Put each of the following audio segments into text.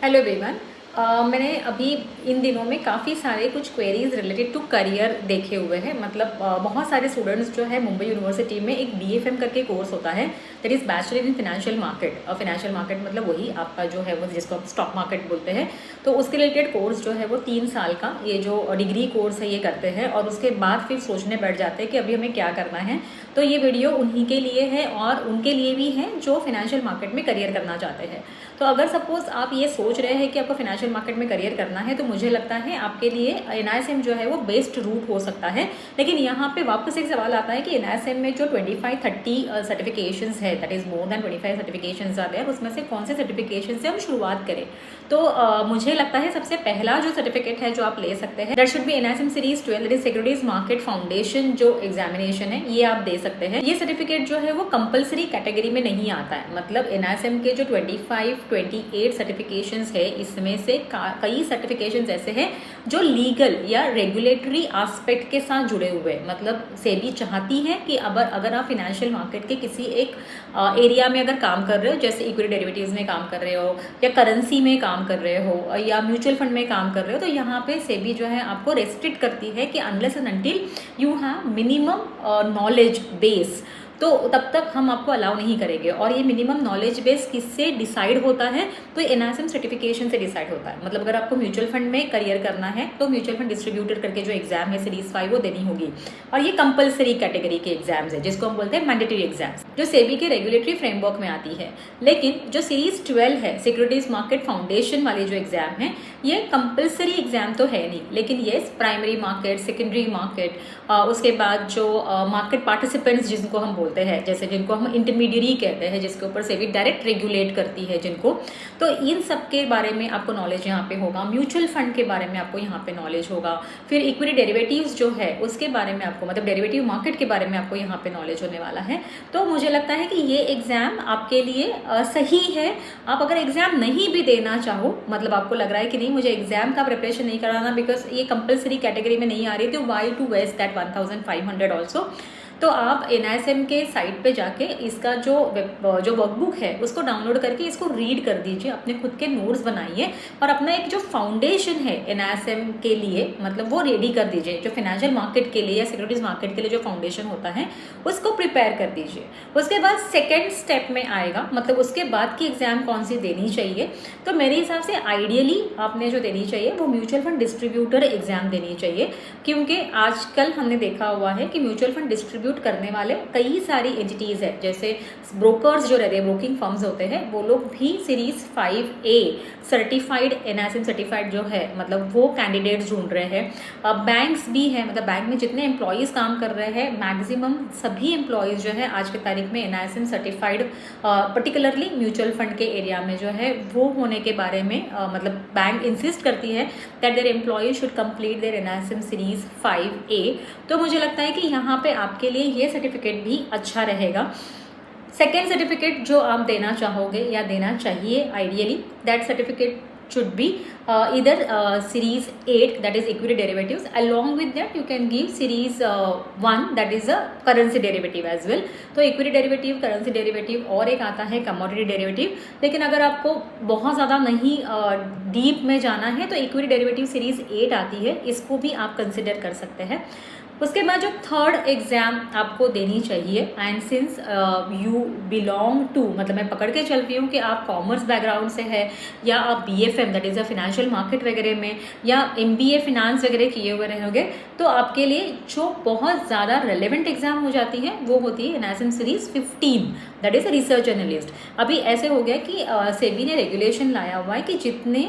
Hello everyone. मैंने अभी इन दिनों में काफ़ी सारे कुछ क्वेरीज रिलेटेड टू करियर देखे हुए हैं। मतलब बहुत सारे स्टूडेंट्स जो है मुंबई यूनिवर्सिटी में एक BFM करके कोर्स होता है, that is bachelor in financial market. Financial market मतलब वही आपका जो है वो जिसको आप स्टॉक मार्केट बोलते हैं। तो उसके रिलेटेड कोर्स जो है वो 3 साल का ये जो डिग्री कोर्स है ये करते हैं और उसके बाद फिर सोचने बैठ जाते हैं कि अभी हमें क्या करना है। तो ये वीडियो उन्हीं के लिए है और उनके लिए भी है जो फाइनेंशियल मार्केट में करियर करना चाहते हैं। तो अगर सपोज आप ये सोच रहे हैं कि आपको फाइनेंशियल मार्केट में करियर करना है तो मुझे लगता है आपके लिए NISM जो है वो बेस्ट रूट हो सकता है। लेकिन यहाँ पे वापस एक सवाल आता है कि NISM में जो 25-30 सर्टिफिकेशंस है, that is more than 25 certifications आते हैं, उसमें से कौन से सर्टिफिकेशन से हम शुरुआत करें। तो मुझे लगता है सबसे पहला जो सर्टिफिकेट है जो आप ले सकते हैं that should be NISM series 12, that is securities market foundation जो एग्जामिनेशन है ये आप दे सकते हैं। ये सर्टिफिकेट जो है वो कंपलसरी कैटेगरी में नहीं आता है। मतलब NISM के जो 28 सर्टिफिकेशंस है इसमें से कई सर्टिफिकेशंस ऐसे हैं जो लीगल या रेगुलेटरी एस्पेक्ट के साथ जुड़े हुए हैं। मतलब सेबी चाहती है कि अगर आप फाइनेंशियल मार्केट के किसी एक एरिया में अगर काम कर रहे हो, जैसे इक्विटी डेरिवेटिव्स में काम कर रहे हो या करेंसी में काम कर रहे हो या म्यूचुअल फंड में काम कर रहे हो, तो यहाँ पे सेबी जो है आपको रेस्ट्रिक्ट करती है कि unless and until you have minimum knowledge base, तो तब तक हम आपको अलाउ नहीं करेंगे। और ये मिनिमम नॉलेज बेस किससे डिसाइड होता है, तो NISM सर्टिफिकेशन से डिसाइड होता है। मतलब अगर आपको म्यूचुअल फंड में करियर करना है तो म्यूचुअल फंड डिस्ट्रीब्यूटर करके जो एग्जाम है सीरीज 5 वो देनी होगी। और ये कंपलसरी कैटेगरी के एग्जाम्स है जिसको हम बोलते हैं मैंडेटरी एग्जाम्स, जो सेबी के रेगुलेटरी फ्रेमवर्क में आती है। लेकिन जो सीरीज 12 है सिक्योरिटीज मार्केट फाउंडेशन वाली जो एग्जाम है ये कंपलसरी एग्जाम तो है नहीं, लेकिन ये प्राइमरी मार्केट, सेकेंडरी मार्केट, उसके बाद जो मार्केट पार्टिसिपेंट्स जिनको हम बोलते हैं, जैसे जिनको हम इंटरमीडियरी कहते हैं, जिसके ऊपर सेबी डायरेक्ट रेगुलेट करती है जिनको, तो इन सब के बारे में आपको नॉलेज यहाँ पे होगा। म्यूचुअल फंड के बारे में आपको यहाँ पे नॉलेज होगा। फिर इक्विटी डेरिवेटिव्स जो है उसके बारे में आपको, मतलब डेरिवेटिव मार्केट के बारे में आपको यहाँ पे नॉलेज होने वाला है। तो मुझे लगता है कि ये एग्जाम आपके लिए सही है। आप अगर एग्जाम नहीं भी देना चाहो, मतलब आपको लग रहा है कि नहीं मुझे एग्जाम का प्रिपरेशन नहीं कराना बिकॉज ये कंपलसरी कैटेगरी में नहीं आ रही, तो why to waste that 1500 also. तो आप NISM के साइट पे जाके इसका जो वर्कबुक है उसको डाउनलोड करके इसको रीड कर दीजिए, अपने खुद के नोट्स बनाइए और अपना एक जो फाउंडेशन है NISM के लिए मतलब वो रेडी कर दीजिए। जो फाइनेंशियल मार्केट के लिए या सिक्योरिटीज मार्केट के लिए जो फाउंडेशन होता है उसको प्रिपेयर कर दीजिए। उसके बाद सेकेंड स्टेप में आएगा, मतलब उसके बाद की एग्जाम कौन सी देनी चाहिए। तो मेरे हिसाब से आइडियली आपने जो देनी चाहिए वो म्यूचुअल फंड डिस्ट्रीब्यूटर एग्जाम देनी चाहिए, क्योंकि आजकल हमने देखा हुआ है कि म्यूचुअल फंड डिस्ट्रीब्यूट करने वाले कई सारी एंटिटीज है, जैसे ब्रोकर्स जो रहते हैं, ब्रोकिंग फर्म्स होते हैं, वो लोग भी series 5A certified NISM certified जो है मतलब वो कैंडिडेट्स ढूंढ रहे हैं। बैंक्स भी है, मतलब बैंक में जितने एम्प्लॉयज़ काम कर रहे हैं मैक्सिमम सभी एम्प्लॉयज़ जो है आज की तारीख में NISM certified, particularly mutual fund के एरिया में जो है वो होने के बारे में मतलब बैंक इंसिस्ट करती है that their employees should complete their NISM series 5A। तो मुझे लगता है कि यहाँ पे आपके लिए ये सर्टिफिकेट भी अच्छा रहेगा। सेकेंड सर्टिफिकेट जो आप देना चाहोगे या देना चाहिए ideally, that certificate should be either series 8 that is equity derivatives, along with that you can give series 1 that is a currency derivative as well। तो equity derivative, currency derivative और एक आता है commodity derivative। लेकिन अगर आपको बहुत ज़्यादा नहीं डीप में जाना है तो equity derivative series 8 आती है, इसको भी आप कंसिडर कर सकते हैं। उसके बाद जो थर्ड एग्जाम आपको देनी चाहिए, and since you belong to, मतलब मैं पकड़ के चलती हूँ कि आप कॉमर्स बैकग्राउंड से है या आप BFM that is a financial market वगैरह में या MBA फिनांस वगैरह किए हुए रहोगे, तो आपके लिए जो बहुत ज़्यादा रेलेवेंट एग्जाम हो जाती है वो होती है NISM series 15 that is a research analyst. अभी ऐसे हो गया कि सेबी ने रेगुलेशन लाया हुआ है कि जितने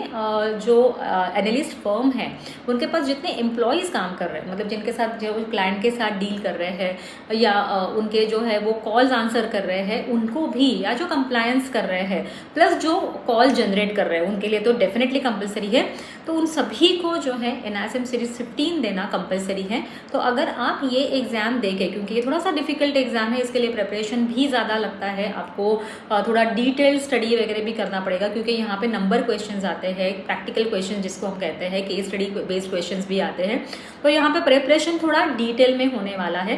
जो एनालिस्ट फर्म है उनके पास जितने एम्प्लॉयज़ काम कर रहे हैं, मतलब जिनके साथ जो क्लाइंट के साथ डील कर रहे हैं या उनके जो है वो कॉल्स आंसर कर रहे हैं उनको भी, या जो कंप्लायंस कर रहे हैं प्लस जो कॉल जनरेट कर रहे हैं उनके लिए तो डेफिनेटली कंपलसरी है। तो उन सभी को जो है NISM सीरीज 15 देना कंपलसरी है। तो अगर आप ये एग्ज़ाम देके, क्योंकि ये थोड़ा सा डिफिकल्ट एग्जाम है, इसके लिए प्रिपरेशन भी ज़्यादा लगता है, आपको थोड़ा डिटेल स्टडी वगैरह भी करना पड़ेगा, क्योंकि यहाँ पे नंबर क्वेश्चंस आते हैं, प्रैक्टिकल क्वेश्चन जिसको हम कहते हैं, केस स्टडी बेस्ड क्वेश्चंस भी आते हैं। तो यहाँ पे प्रिपरेशन थोड़ा डिटेल में होने वाला है।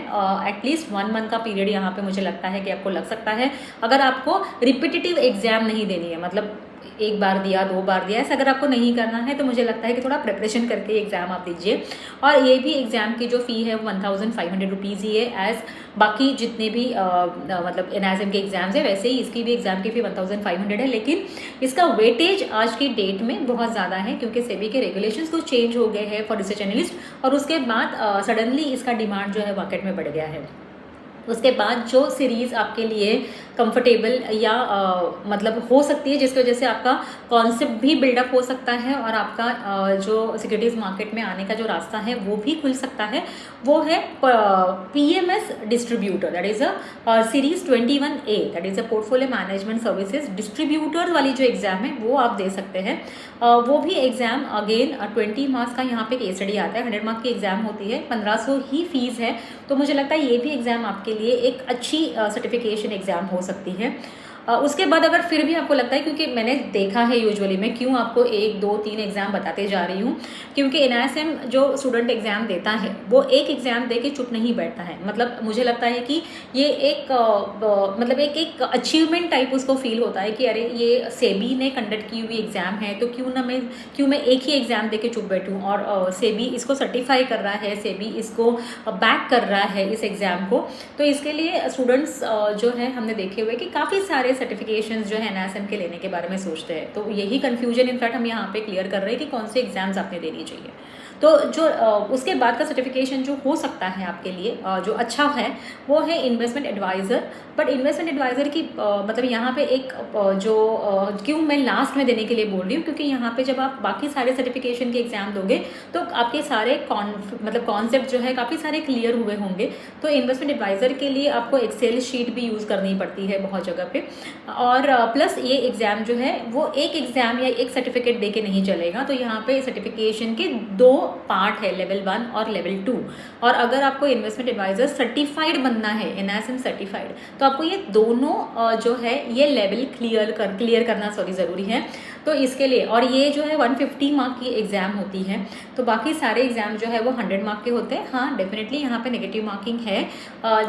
एटलीस्ट 1 मंथ का पीरियड यहाँ पे मुझे लगता है कि आपको लग सकता है, अगर आपको रिपीटेटिव एग्जाम नहीं देनी है। मतलब एक बार दिया, 2 बार दिया, ऐसा अगर आपको नहीं करना है तो मुझे लगता है कि थोड़ा प्रिपरेशन करके एग्ज़ाम आप दीजिए। और ये भी एग्ज़ाम की जो फ़ी है वो 1500 रुपीज़ ही है, एज़ बाकी जितने भी मतलब NISM के एग्ज़ाम्स है वैसे ही इसकी भी एग्ज़ाम की फ़ी 1500 है। लेकिन इसका वेटेज आज की डेट में बहुत ज़्यादा है क्योंकि सेबी के रेगुलेशंस तो चेंज हो गए हैं फॉर रिसर्च एनालिस्ट, और उसके बाद सडनली इसका डिमांड जो है मार्केट में बढ़ गया है। उसके बाद जो सीरीज़ आपके लिए कंफर्टेबल या मतलब हो सकती है जिसकी वजह से आपका कॉन्सेप्ट भी बिल्डअप हो सकता है और आपका जो सिक्योरिटीज़ मार्केट में आने का जो रास्ता है वो भी खुल सकता है, वो है PMS distributor, that is a series 21A, that is a portfolio management services distributor वाली जो एग्ज़ाम है वो आप दे सकते हैं। वो भी एग्ज़ाम अगेन 20 मार्क्स का यहाँ पे केस स्टडी आता है, 100 मार्क की एग्ज़ाम होती है, 1500 ही फीस है। तो मुझे लगता है ये भी एग्ज़ाम आपके लिए एक अच्छी सर्टिफिकेशन एग्ज़ाम हो सकती है। उसके बाद अगर फिर भी आपको लगता है, क्योंकि मैंने देखा है यूजुअली मैं क्यों आपको 1, 2, 3 एग्ज़ाम बताते जा रही हूँ, क्योंकि NISM जो स्टूडेंट एग्ज़ाम देता है वो एक एग्ज़ाम दे के चुप नहीं बैठता है। मतलब मुझे लगता है कि ये एक मतलब एक अचीवमेंट टाइप उसको फील होता है कि अरे ये सेबी ने कंडक्ट की हुई एग्ज़ाम है तो क्यों मैं एक ही एग्ज़ाम दे के चुप बैठूँ, और सेबी इसको सर्टिफाई कर रहा है, सेबी इसको बैक कर रहा है इस एग्ज़ाम को। तो इसके लिए स्टूडेंट्स जो है हमने देखे हुए कि काफ़ी सारे सर्टिफिकेशंस जो है NISM के लेने के बारे में सोचते हैं। तो यही कन्फ्यूजन इनफैक्ट हम यहाँ पे क्लियर कर रहे हैं कि कौन से एग्जाम्स आपने देनी चाहिए। तो जो उसके बाद का सर्टिफिकेशन जो हो सकता है आपके लिए जो अच्छा है वो है investment adviser. But investment adviser की मतलब यहाँ पे एक जो क्यों मैं लास्ट में देने के लिए बोल रही हूँ, क्योंकि यहाँ पे जब आप बाकी सारे सर्टिफिकेशन के एग्जाम दोगे तो आपके सारे मतलब कॉन्सेप्ट जो है काफ़ी सारे क्लियर हुए होंगे। तो इन्वेस्टमेंट एडवाइज़र के लिए आपको एक्सेल शीट भी यूज़ करनी पड़ती है बहुत जगह पे, और प्लस ये एग्ज़ाम जो है वो एक एग्ज़ाम या एक सर्टिफिकेट दे के नहीं चलेगा। तो यहाँ पे सर्टिफिकेशन के 2 पार्ट है, लेवल 1 और लेवल 2। और अगर आपको इन्वेस्टमेंट एडवाइज़र सर्टिफाइड बनना है, NISM सर्टिफाइड, तो आपको ये दोनों जो है ये लेवल क्लियर करना ज़रूरी है। तो इसके लिए, और ये जो है 150 मार्क की एग्ज़ाम होती है, तो बाकी सारे एग्ज़ाम जो है वो 100 मार्क के होते हैं। हाँ डेफिनेटली यहाँ पे नेगेटिव मार्किंग है,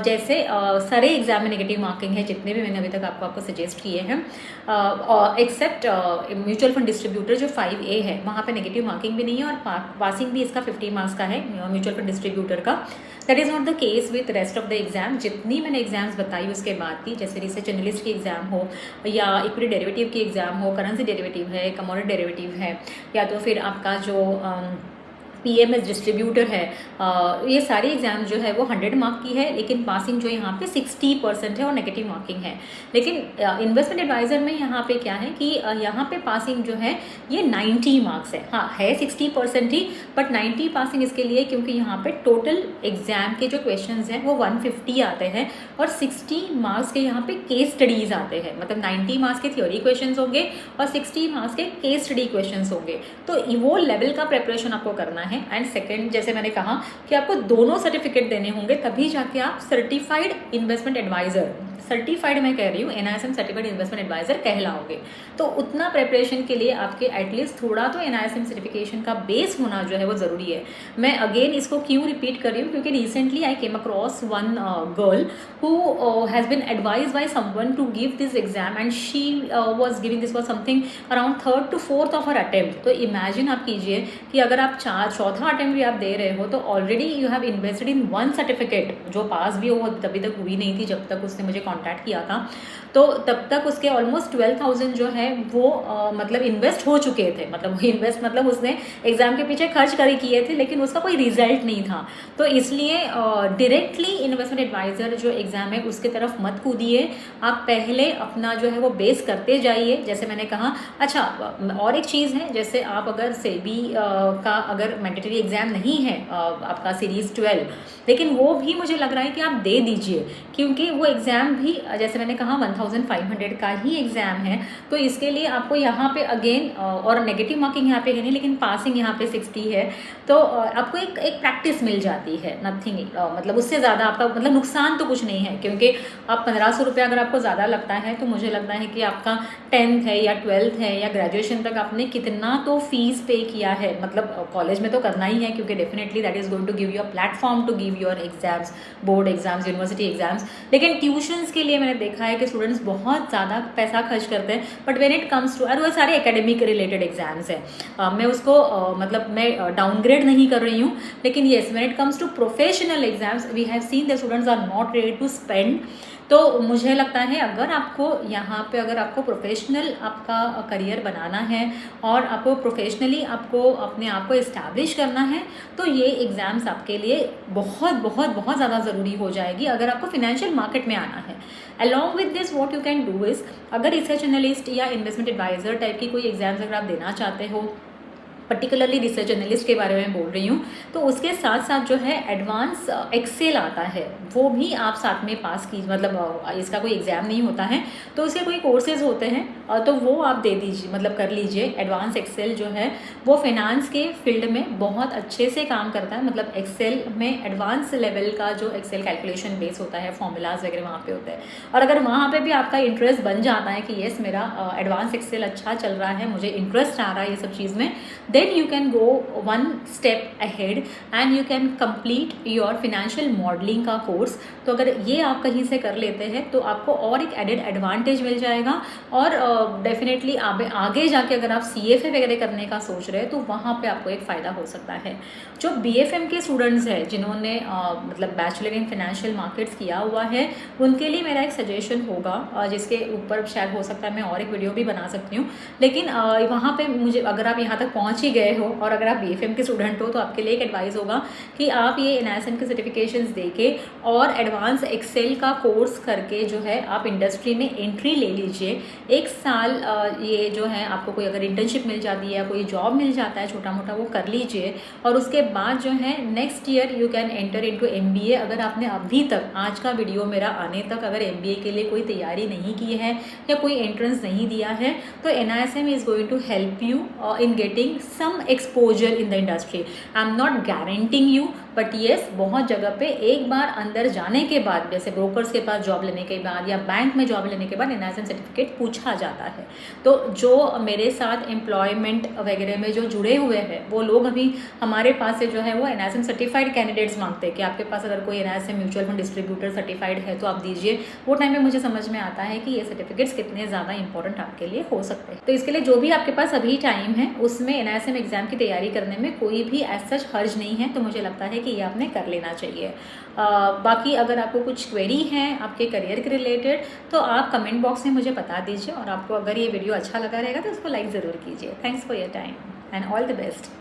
जैसे सारे एग्ज़ाम में नेगेटिव मार्किंग है जितने भी मैंने अभी तक आपको सजेस्ट किए हैं, एक्सेप्ट म्यूचुअल फंड डिस्ट्रीब्यूटर जो 5A है वहाँ पे नेगेटिव मार्किंग भी नहीं है, और पासिंग भी इसका 50 मार्क्स का है म्यूचुअल फंड डिस्ट्रीब्यूटर का। That is not the case with rest of the exam. जितनी मैंने एग्जाम्स बताई उसके बाद की, जैसे रिसर्च एनालिस्ट की एग्जाम हो या इक्विटी डेरिवेटिव की एग्जाम हो, करेंसी डेरिवेटिव है, कमोडिटी डेरिवेटिव है, या तो फिर आपका जो PMS डिस्ट्रीब्यूटर है, ये सारी एग्जाम जो है वो 100 मार्क की है, लेकिन पासिंग जो यहाँ पे 60% है और नेगेटिव मार्किंग है। लेकिन इन्वेस्टमेंट एडवाइज़र में यहाँ पे क्या है कि यहाँ पे पासिंग जो है ये 90 मार्क्स है। हाँ है 60% ही, बट 90 पासिंग इसके लिए क्योंकि यहाँ पे टोटल एग्जाम के जो क्वेश्चंस हैं वो 150 आते हैं और 60 मार्क्स के यहाँ पे केस स्टडीज़ आते हैं। मतलब 90 मार्क्स के थ्योरी क्वेश्चन होंगे और 60 मार्क्स के केस स्टडी क्वेश्चन होंगे। तो वो लेवल का प्रेपरेशन आपको करना है। एंड सेकंड, जैसे मैंने कहा कि आपको दोनों सर्टिफिकेट देने होंगे तभी जाके आप सर्टिफाइड इन्वेस्टमेंट एडवाइज़र, सर्टिफाइड मैं कह रही हूँ, NISM सर्टिफाइड इन्वेस्टमेंट एडवाइज़र कहलाओगे। तो उतना प्रेपरेशन के लिए आपके एटलीस्ट थोड़ा तो NISM सर्टिफिकेशन का बेस होना जो है वो ज़रूरी है। मैं अगेन इसको क्यों रिपीट कर रही हूँ, क्योंकि recently I came across one girl who has been advise by someone to give this exam and she was giving this was something around 3rd to 4th of her attempt. तो imagine आप कीजिए कि अगर आप चौथा attempt भी आप दे रहे हो तो already you have invested in 1 certificate, जो पास भी हो तभी तक हुई नहीं थी जब तक उसने मुझे कॉन्टैक्ट किया था। तो तब तक उसके ऑलमोस्ट 12,000 जो है वो मतलब इन्वेस्ट हो चुके थे। मतलब इन्वेस्ट मतलब उसने एग्जाम के पीछे खर्च कर किए थे, लेकिन उसका कोई रिजल्ट नहीं था। तो इसलिए डायरेक्टली इन्वेस्टमेंट एडवाइज़र जो एग्ज़ाम है उसके तरफ मत कूदिए। आप पहले अपना जो है वो बेस करते जाइए, जैसे मैंने कहा। अच्छा, और एक चीज़ है, जैसे आप अगर सेबी का अगर मैंडेटरी एग्ज़ाम नहीं है आपका सीरीज़ 12, लेकिन वो भी मुझे लग रहा है कि आप दे दीजिए, क्योंकि वो एग्ज़ाम भी जैसे मैंने कहा 1500 का ही एग्ज़ाम है। तो इसके लिए आपको यहाँ पे अगेन और नेगेटिव मार्किंग यहाँ पे है नहीं, लेकिन पासिंग यहाँ पे 60 है। तो आपको एक प्रैक्टिस मिल जाती है, नथिंग मतलब उससे ज़्यादा आपका मतलब नुकसान तो कुछ नहीं है, क्योंकि आप 1500 रुपये अगर आपको ज़्यादा लगता है तो मुझे लगता है कि आपका 10th है या 12th है या ग्रेजुएशन तक आपने कितना तो फीस पे किया है। मतलब कॉलेज में तो करना ही है, क्योंकि definitely that is going to give you a platform to give your exams, board exams, university exams. लेकिन ट्यूशन्स के लिए मैंने देखा है कि स्टूडेंट्स बहुत ज़्यादा पैसा खर्च करते हैं, but when it comes to, और वो सारे एकेडमिक रिलेटेड एग्जाम्स हैं, मैं उसको मतलब मैं डाउनग्रेड नहीं कर रही हूँ, लेकिन yes when it comes to professional exams we have seen the students are not ready to spend. तो मुझे लगता है अगर आपको यहाँ पे अगर आपको प्रोफेशनल आपका करियर बनाना है और आपको प्रोफेशनली आपको अपने आप को इस्टेब्लिश करना है, तो ये एग्ज़ाम्स आपके लिए बहुत बहुत बहुत ज़्यादा ज़रूरी हो जाएगी अगर आपको फिनेंशियल मार्केट में आना है। Along with this what you can do is, अगर रिसर्च एनालिस्ट या इन्वेस्टमेंट एडवाइज़र टाइप की कोई एग्जाम्स अगर आप देना चाहते हो, पर्टिकुलरली रिसर्च एनालिस्ट के बारे में बोल रही हूँ, तो उसके साथ साथ जो है एडवांस एक्सेल आता है, वो भी आप साथ में पास की, मतलब इसका कोई एग्ज़ाम नहीं होता है, तो उसके कोई कोर्सेज होते हैं, तो वो आप दे दीजिए, मतलब कर लीजिए। एडवांस एक्सेल जो है वो फाइनेंस के फील्ड में बहुत अच्छे से काम करता है, मतलब एक्सेल में एडवांस लेवल का जो एक्सेल कैलकुलेशन बेस होता है, फॉर्मूलाज वगैरह वहाँ पे होते हैं। और अगर वहाँ पे भी आपका इंटरेस्ट बन जाता है कि येस मेरा एडवांस एक्सेल अच्छा चल रहा है, मुझे इंटरेस्ट आ रहा है ये सब चीज़ में, then you can go one step ahead and you can complete your financial modeling का कोर्स। तो अगर ये आप कहीं से कर लेते हैं तो आपको और एक एडेड एडवांटेज मिल जाएगा, और डेफिनेटली आगे जाके अगर आप CFA वगैरह करने का सोच रहे हैं तो वहाँ पे आपको एक फ़ायदा हो सकता है। जो BFM के स्टूडेंट्स हैं जिन्होंने मतलब बैचलर इन फाइनेंशियल मार्केट्स किया हुआ है, उनके लिए मेरा एक सजेशन होगा, जिसके ऊपर शायद हो सकता है मैं और एक वीडियो भी बना सकती हूँ, लेकिन वहाँ पे मुझे, अगर आप यहाँ तक पहुँच ही गए हो और अगर आप BFM के स्टूडेंट हो, तो आपके लिए एक एडवाइस होगा कि आप ये NISM के सर्टिफिकेशंस देके और एडवांस एक्सेल का कोर्स करके जो है आप इंडस्ट्री में एंट्री ले लीजिए। 1 साल ये जो है आपको कोई अगर इंटर्नशिप मिल जाती है या कोई जॉब मिल जाता है छोटा मोटा, वो कर लीजिए, और उसके बाद जो है next year you can enter into MBA। अगर आपने अभी तक, आज का वीडियो मेरा आने तक, अगर MBA के लिए कोई तैयारी नहीं की है या कोई एंट्रेंस नहीं दिया है, तो NISM is going to help you in getting some exposure in the industry. I'm not guaranteeing you, but yes बहुत जगह पे एक बार अंदर जाने के बाद, जैसे ब्रोकर्स के पास जॉब लेने के बाद या बैंक में जॉब लेने के बाद NISM सर्टिफिकेट पूछा जाता है। तो जो मेरे साथ एम्प्लॉयमेंट वगैरह में जो जुड़े हुए हैं वो लोग अभी हमारे पास से जो है वो NISM सर्टिफाइड कैंडिडेट्स मांगते हैं कि आपके पास अगर कोई NISM mutual fund distributor certified है तो आप दीजिए। वो टाइम में मुझे समझ में आता है कि ये सर्टिफिकेट्स कितने ज़्यादा इंपॉर्टेंट आपके लिए हो सकते हैं। तो इसके लिए जो भी आपके पास अभी टाइम है उसमें NISM एग्जाम की तैयारी करने में कोई भी एज सच हर्ज नहीं है, तो मुझे लगता है कि ये आपने कर लेना चाहिए। बाकी अगर आपको कुछ क्वेरी है आपके करियर के रिलेटेड तो आप कमेंट बॉक्स में मुझे बता दीजिए, और आपको अगर ये वीडियो अच्छा लगा रहेगा तो उसको लाइक ज़रूर कीजिए। Thanks for your time and all the best.